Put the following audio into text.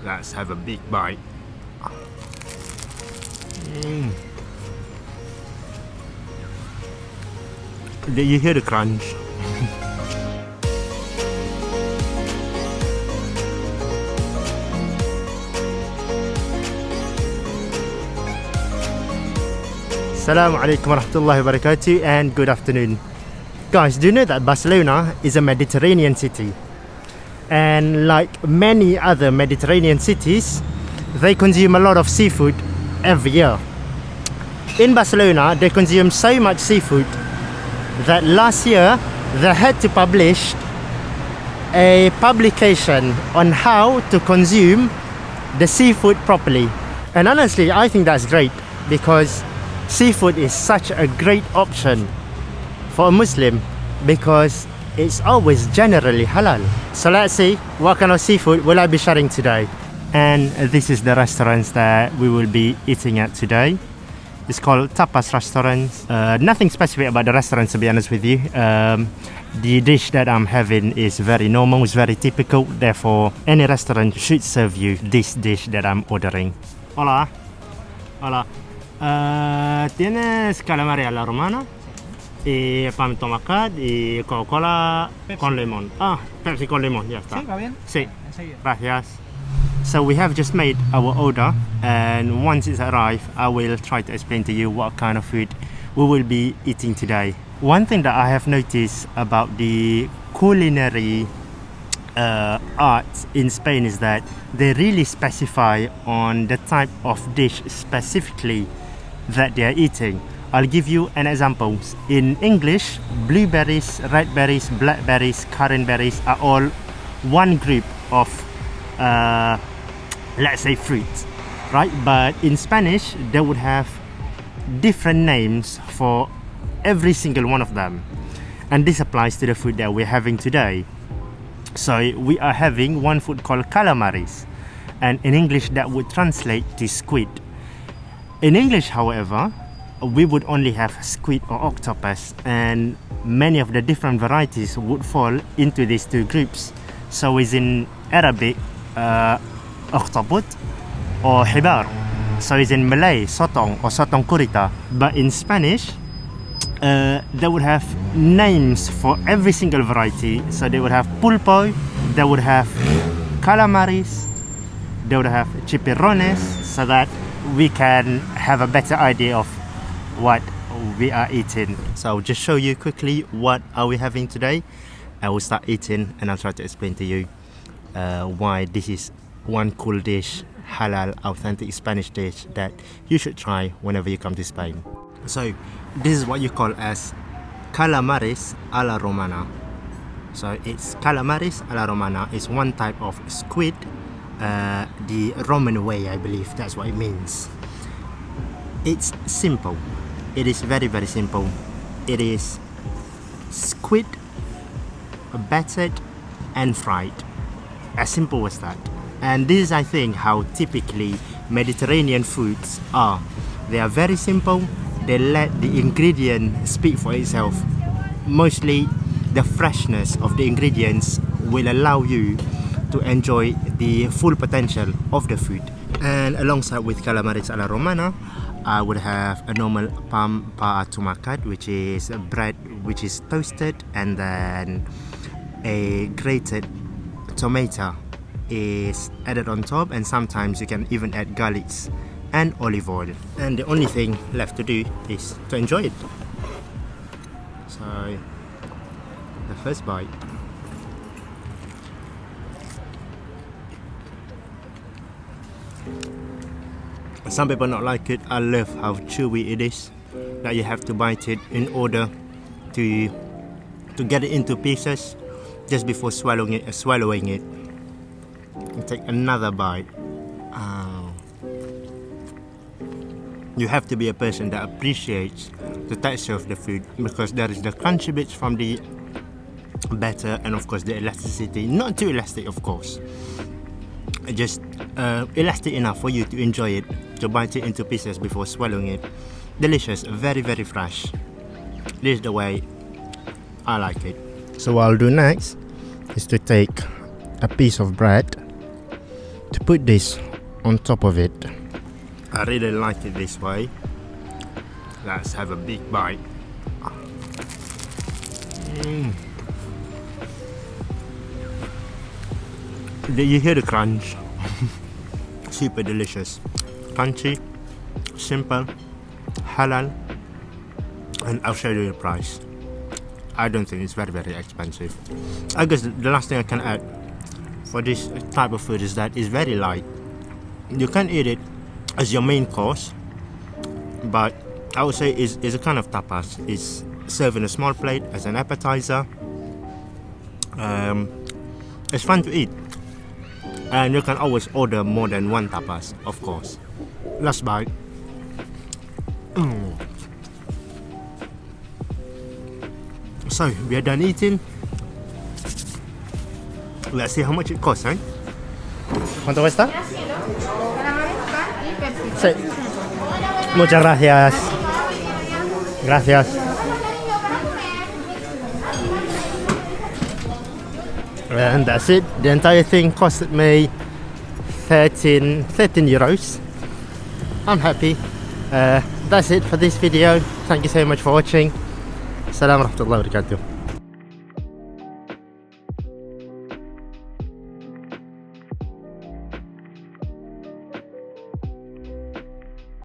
Let's have a big bite. Did you hear the crunch? Assalamu alaikum warahmatullahi wabarakatuh and good afternoon. Guys, do you know that Barcelona is a Mediterranean city? And like many other Mediterranean cities, they consume a lot of seafood every year. In Barcelona, they consume so much seafood that last year they had to publish a publication on how to consume the seafood properly. And honestly, I think that's great because seafood is such a great option for a Muslim because it's always generally halal. So let's see what kind of seafood will I be sharing today. And this is the restaurants that we will be eating at today. It's called Tapas Restaurants. Nothing specific about the restaurant, to be honest with you. The dish that I'm having is very normal, it's very typical. Therefore, any restaurant should serve you this dish that I'm ordering. Hola. Hola. ¿Tienes calamari a la romana? Y pan tomacad y Coca-Cola con limón. Ah, Pepsi con limón, ya está. ¿Sí? ¿Va bien? Sí. Enseguida. Gracias. So we have just made our order, and once it's arrived, I will try to explain to you what kind of food we will be eating today. One thing that I have noticed about the culinary arts in Spain is that they really specify on the type of dish specifically that they are eating. I'll give you an example. In English, blueberries, red berries, blackberries, currant berries are all one group of let's say fruits, right? But in Spanish they would have different names for every single one of them, and this applies to the food that we're having today. So we are having one food called calamaris, and in English that would translate to squid. In English, however, we would only have squid or octopus, and many of the different varieties would fall into these two groups. So is in Arabic octopus or hibar. So is in Malay sotong or sotong kurita. But in Spanish, they would have names for every single variety. So they would have pulpo, they would have calamaris, they would have chipirrones, so that we can have a better idea of what we are eating. So I'll just show you quickly what are we having today. I will start eating and I'll try to explain to you why this is one cool dish, halal, authentic Spanish dish that you should try whenever you come to Spain. So this is what you call as calamaris a la romana. So it's calamaris a la romana. It's one type of squid, the Roman way, I believe that's what it means. It's simple. It is very, very simple. It is squid battered and fried. As simple as that. And this is, I think, how typically Mediterranean foods are. They are very simple. They let the ingredient speak for itself. Mostly the freshness of the ingredients will allow you to enjoy the full potential of the food. And alongside with calamaris a la romana, I would have a normal pan pa tumakat, which is bread which is toasted, and then a grated tomato is added on top, and sometimes you can even add garlics and olive oil. And the only thing left to do is to enjoy it. So the first bite. Some people not like it. I love how chewy it is, that you have to bite it in order to get it into pieces just before swallowing it. And take another bite. You have to be a person that appreciates the texture of the food, because there is the crunchy bits from the batter and of course the elasticity. Not too elastic, of course. Just elastic enough for you to enjoy it, to bite it into pieces before swallowing it. Delicious, very, very fresh. This is the way I like it. So what I'll do next is to take a piece of bread to put this on top of it. I really like it this way. Let's have a big bite. You hear the crunch? Super delicious. Crunchy, simple, halal, and I'll show you the price. I don't think it's very expensive. I guess the last thing I can add for this type of food is that it's very light. You can eat it as your main course, but I would say it's a kind of tapas. It's served in a small plate as an appetizer. It's fun to eat, and you can always order more than one tapas, of course. Last bite. So we are done eating. Let's see how much it costs, eh? ¿Cuánto cuesta? Sí. Muchas gracias. Gracias. And that's it. The entire thing costed me 13 euros. I'm happy. That's it for this video. Thank you so much for watching. Assalamu alaikum warahmatullahi wabarakatuh.